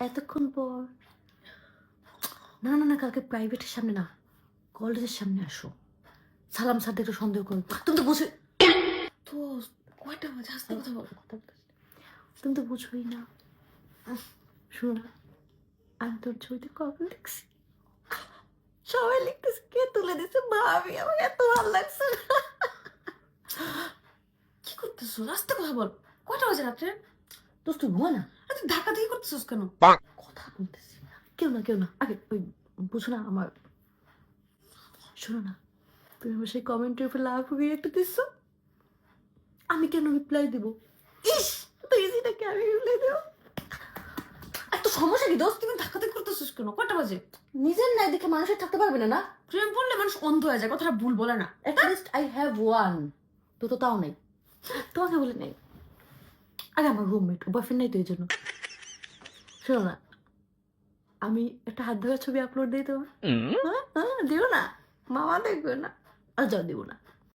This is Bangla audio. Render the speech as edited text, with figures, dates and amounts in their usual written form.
এতক্ষণ পর। না না না, কালকে প্রাইভেটের সামনে না, কলেজের সামনে আসো। সালাম স্যার একটু সন্দেহ করো। তুমি তো বুঝো তো কয়টা বাজে? আস্তে কথা বল। তুমি তো বুঝোই না। শোনো না, আমি তোর ছবিতে কমেন্ট লিখছি, সবাই লিখতেছে কে তুলে দিচ্ছে, ভাবি আমার এত ভালো লাগছে। কি করতেছো? আস্তে কথা বল। কয়টা বাজে রাত্রে? দোস্ত তুই ঘুমা না। তুই ধাক্কা দিয়ে করতেছিস কেন? কথা বলতেছি না, কেউ না কেউ না। আগে ওই বুঝো না আমার, শোনো না, তুমি আমার সেই কমেন্টের উপর লাভ হয়ে একটা দিচ্ছ, আমি কেন রিপ্লাই দিব? ইস, তো ইজিটাকে আমি রিপ্লাই দেবো। এত সমস্যা কি দোস্ত? তুমি ধাক্কা দিয়ে করতেছিস কেন? কয়টা বাজে? নিজের নাই দেখে মানুষের থাকতে পারবে না না? প্রেম পড়লে মানুষ অন্ধ হয়ে যায়, কথাটা ভুল বলে না। At least I have one. তো তো তাও নেই, তোমাকে বলে নেই। আরে আমার রুমমেট, বয়ফ্রেন্ড নাই তো এই জন্য। শোনো না, আমি একটা হাত ধরার ছবি আপলোড দিই তোমার। হ্যাঁ হ্যাঁ, দিও না, মামা দেখবে না। আর যাও, দিব না।